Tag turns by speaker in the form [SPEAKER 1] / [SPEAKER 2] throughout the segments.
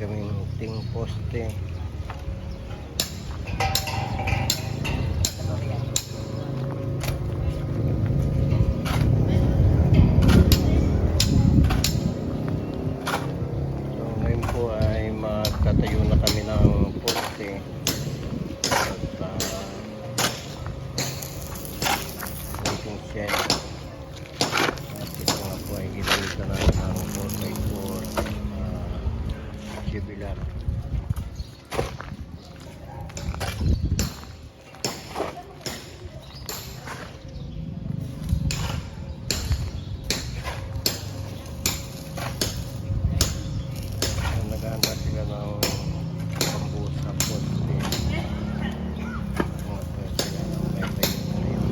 [SPEAKER 1] gagamiting poste. So ngayon po ay magtatayo na kami ng poste at waiting shed. At ito nga po ay ginamitan natin ng 4x4 tubular. Naghahanda sila ng pambuhos sa poste. Sila ng may tayo na ngayon.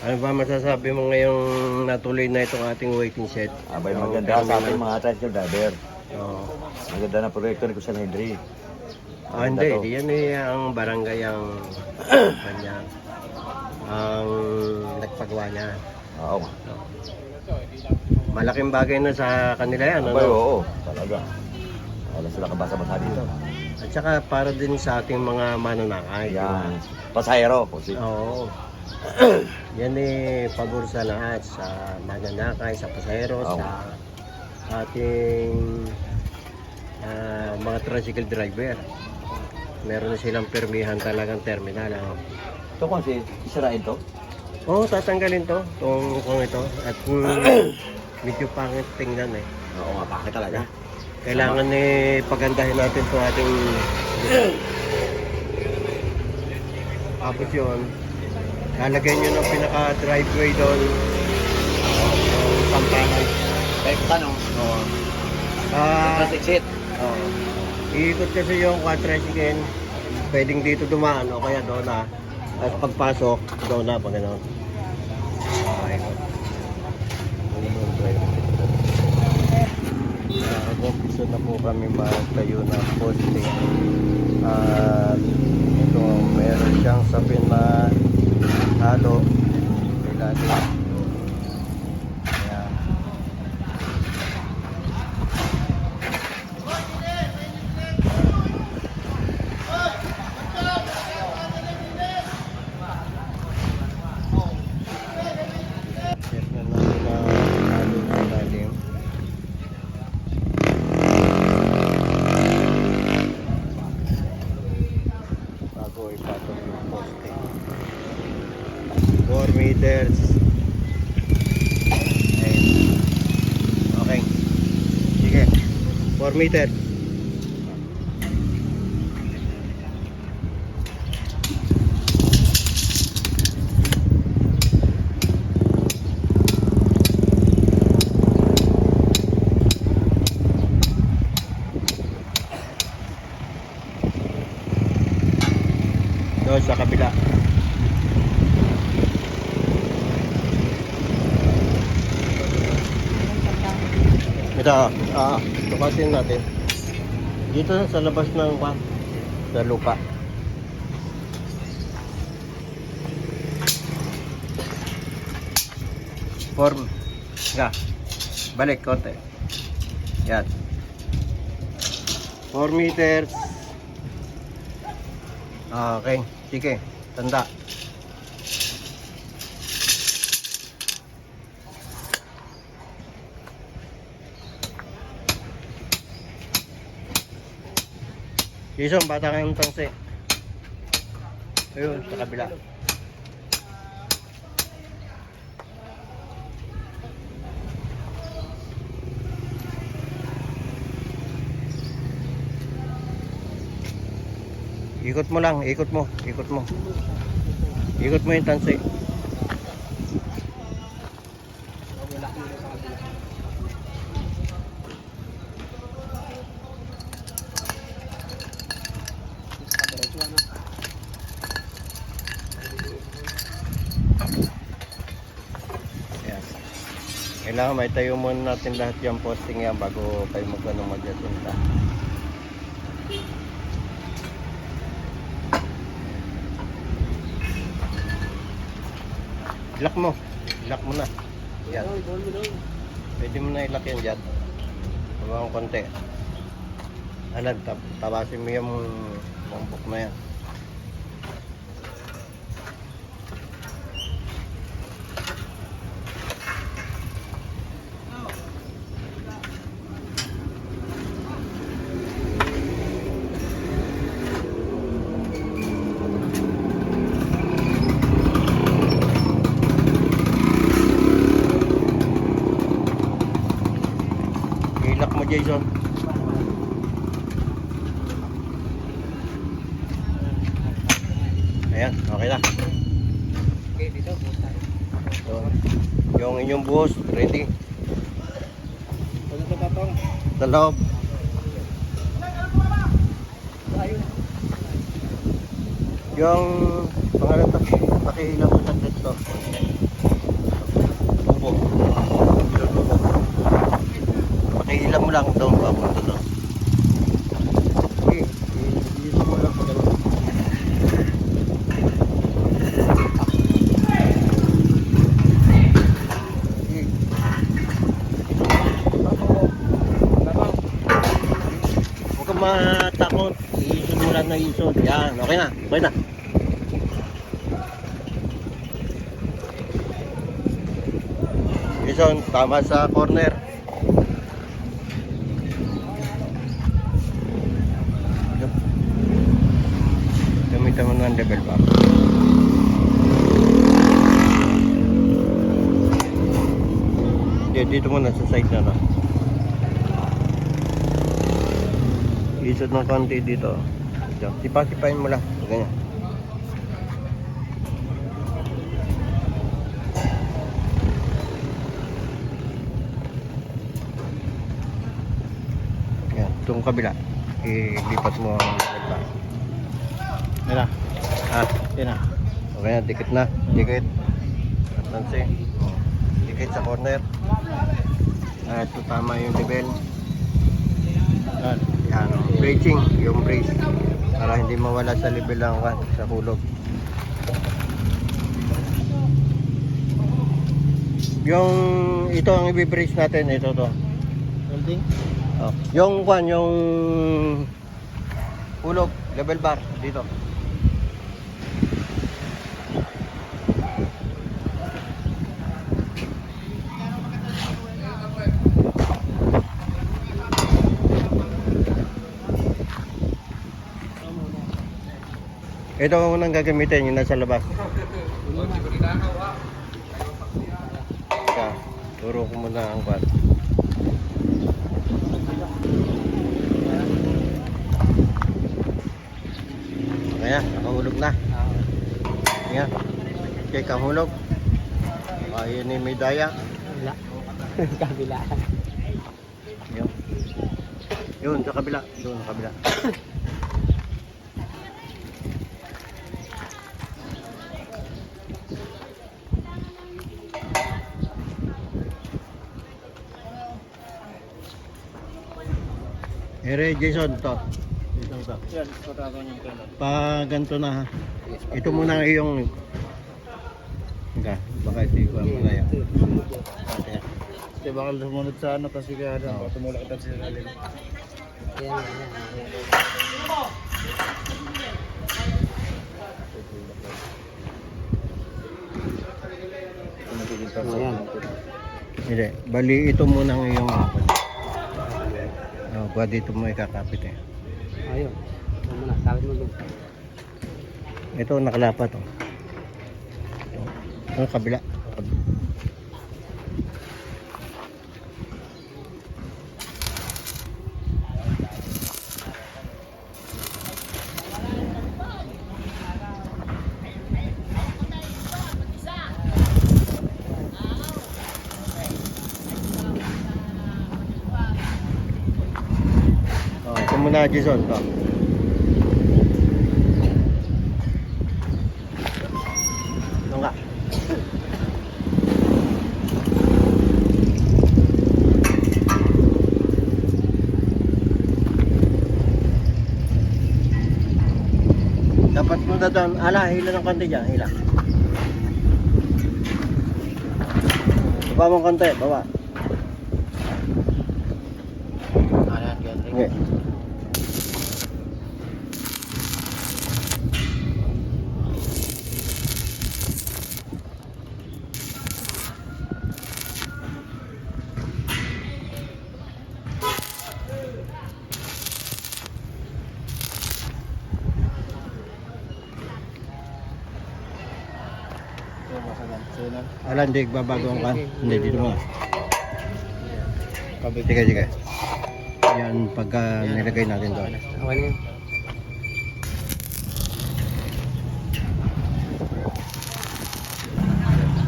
[SPEAKER 1] Ano ba masasabi mo ngayong natuloy na itong ating waiting shed?
[SPEAKER 2] Abay, maganda sa ating mga tricycle driver.
[SPEAKER 1] Oo.
[SPEAKER 2] Maganda na proyekto ni Kusan Henry.
[SPEAKER 1] Hindi. Yan ang barangay ang kanya. Ang nagpagawa niya.
[SPEAKER 2] Oo.
[SPEAKER 1] Malaking bagay na sa kanila yan.
[SPEAKER 2] Abay,
[SPEAKER 1] Ano?
[SPEAKER 2] oo. Talaga. Wala sila kabasa-basa dito.
[SPEAKER 1] At saka para din sa ating mga mananakay.
[SPEAKER 2] Yan. Pasahero. Kasi.
[SPEAKER 1] Oo. Yan pabor sa lahat. Sa mananakay, sa pasahero,
[SPEAKER 2] Oo.
[SPEAKER 1] sa ating mga tricycle driver. Meron na silang permihan talagang terminal.
[SPEAKER 2] Ito kung isirain to?
[SPEAKER 1] Oo, tatanggalin to. Kung ito. At medyo pangit tingnan eh.
[SPEAKER 2] Oo nga, bakit talaga?
[SPEAKER 1] Kailangan pagandahin natin to ating tapos yun. Lalagyan nyo ng pinaka-driveway doon. Yung sampanan.
[SPEAKER 2] Kaya tanong. Oo.
[SPEAKER 1] Exit. Oo. Iikot kasi yung quadricycle. Pwedeng dito dumaan o kaya doon na. At pagpasok, doon na pag gano'n. Okay. Nag-umpisa na po kami magtayo ng poste. At ito, meron siyang sapin na halo. Ilalim. Ayan. Set na natin ang halo sa ilalim. Bago ipatong yung poste. 4 meters. Ayun. Okay. Sige. 4 meter. Doon sa kabila. Ito, tukasin natin. Dito sa labas ng sa lupa. Form. Balik konti. Yan. 4 meters. Okay, sige. Tanda. Isang bata kayong tangsi. Ayun, sa kabila. Ikot mo lang, ikot mo. Ikot mo yung tansi. Kailangan may tayo muna natin lahat yung posting yan bago kayo mag-adjustinta. Lock mo. Lock mo na. Yan. Pwede mo na i-lock yan dyan. Habang konti. Alam, tabasin mo yung bumbok na yan. I-lock mo, Jason. Ayan, okay na.
[SPEAKER 3] Okay, dito.
[SPEAKER 1] So, yung inyong buhos, ready.
[SPEAKER 3] Ano ito tatong?
[SPEAKER 1] Sa loob. Yung pangalan pakihilang mo sa dito. Tubo. Pakihilang mo lang doon papunta doon. Okay, dito mo lang pa ganun. Okay. Huwag kang matakot. Iisod mo lang na isod. Yan, okay na. Okay na. Jason, tama sa corner. Gamitan mo ng level back. Dito mo na sa side na to. Isod ng konti dito. Sipa-sipain mo lang. Ganyan. Yan. Itong kabila. Ilipat mo ang level back.
[SPEAKER 3] Yan na.
[SPEAKER 1] Ah,
[SPEAKER 3] Yan na.
[SPEAKER 1] okay na. Dikit na. Dikit. Nansi. Dikit sa corner. Ito tama yung level.
[SPEAKER 3] Yan.
[SPEAKER 1] Yan, bracing, yung brace para hindi mawala sa level lang sa hulog. Yung ito ang i-brace natin, ito to.
[SPEAKER 3] Holding.
[SPEAKER 1] Oh, yung yung hulog, level bar dito. Ito ang unang gagamitin, yung nasa labas. Turo ko muna ang kwan. Ayan, nakahulog na. Ayan. Okay, kahulog. Ayun ni may daya.
[SPEAKER 3] Wala. Kabila.
[SPEAKER 1] Yun. Yun, sa kabila. Doon, sa kabila. Ere, Jason, to. Dito to.
[SPEAKER 3] Yan, patataw niyo pala.
[SPEAKER 1] Pa ganito na ha. Ito muna yung baka ito ko muna yan. Okay.
[SPEAKER 3] Kasi baka lumunod sa ano kasi kaya
[SPEAKER 1] Oo.
[SPEAKER 3] tumulak ito sa ilalim.
[SPEAKER 1] Ayan. Hindi, bali ito muna ang iyong ba dito mo ikakapit eh.
[SPEAKER 3] Ayun. Ito muna, sabit mo doon.
[SPEAKER 1] Ito nakalapat oh. Ang kabila. Oh, ito muna Jason to. Ito nga. Dapat mo na doon. Ala, hila ng konti dyan. Hila. Baba mong konti, baba.
[SPEAKER 3] Ayan, ganyan.
[SPEAKER 1] Sige. Alam, hindi babagong ka. Hindi, dito mo. Sige, sige. Yan, pagka nilagay natin doon.
[SPEAKER 3] Okay na yun.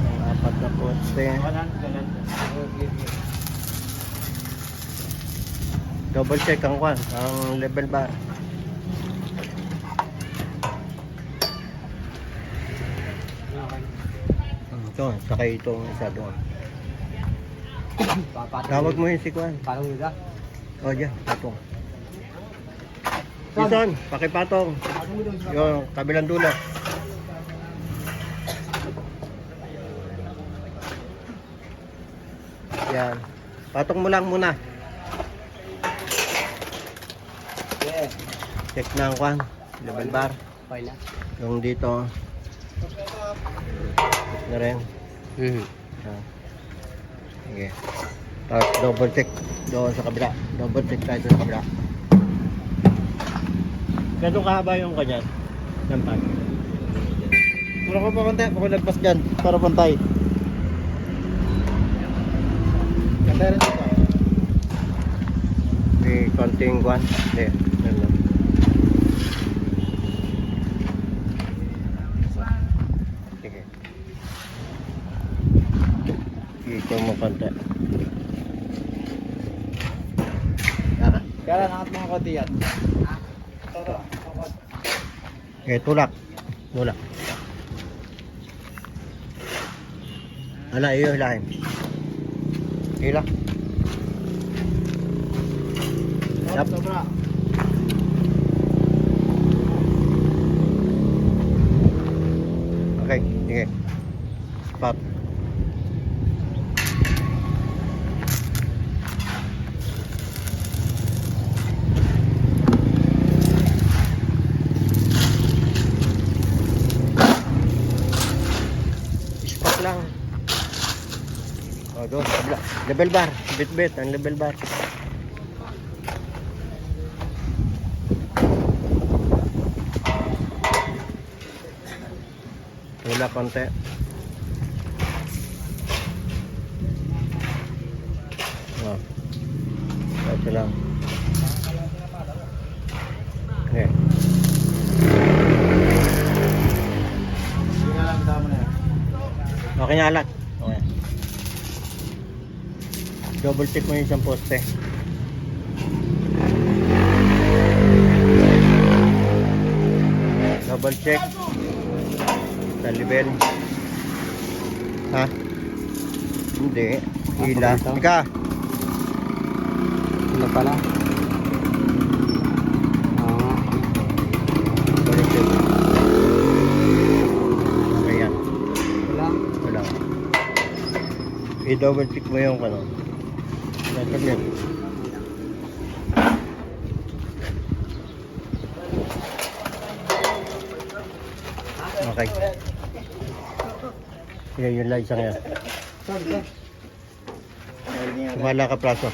[SPEAKER 1] Ang apat na poste. Double check ang kwan, ang level bar. Ito, sakay itong isa doon. Tawag mo yun si Kwan.
[SPEAKER 3] Parang nila.
[SPEAKER 1] O, dyan, patong. Jason, pakipatong. Yung kabilang dulo. Yan. Patong mo lang muna. Check na ang Kwan. Level bar.
[SPEAKER 3] Okay na.
[SPEAKER 1] Yung dito. Check na rin. Ah. Sige. Tapos double check doon sa kabila. Double check tayo sa kabila. Gano'ng kahaba yung kanya? Lampan. Mura ko pa konti. Pakulagpas dyan. Para pantay. Ganda rin dito. May konting kwan. Hindi. Ano. Sige. Ito mo konti.
[SPEAKER 3] Kaya nangat mga konti yan.
[SPEAKER 1] Okay, tulak. Tulak. Ala, iyo hilahin. Hila. Yap.
[SPEAKER 3] Sobra.
[SPEAKER 1] Okay, sige. Spot. Spot lang. O, doon. Kabila. Level bar. Bit-bit. Ang level bar. Wala konti. Oh. Ito lang. Okay. Okay na alat. Okay. Double check mo yung isang poste. Double check. Sa level. Ha? Hindi. Hila. Ika.
[SPEAKER 3] Ano pala?
[SPEAKER 1] Double check. Ayan.
[SPEAKER 3] Wala.
[SPEAKER 1] Wala. I-double check mo yung ano. Nagkagyan. Okay. Yan yung light sa kanya. Sumala ka praso.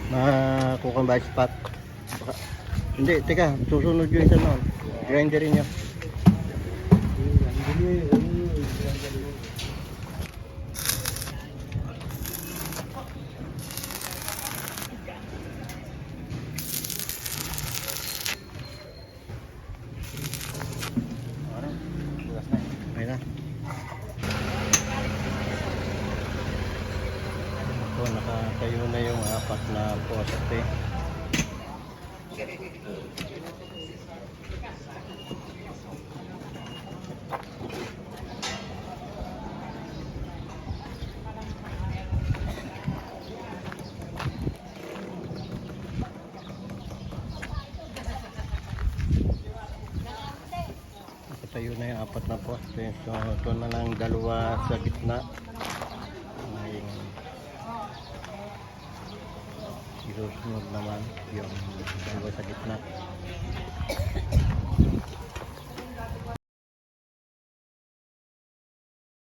[SPEAKER 1] Makukang ba spot? Hindi, teka. Susunod yung isa noon. Grinderin niya. Okay na. Ito, nakatayo na yung apat na poste. Nakatayo natayo na yung apat na poste. So ito na lang dalawa sa gitna. Ay, isusunod naman yung dalawa sa gitna.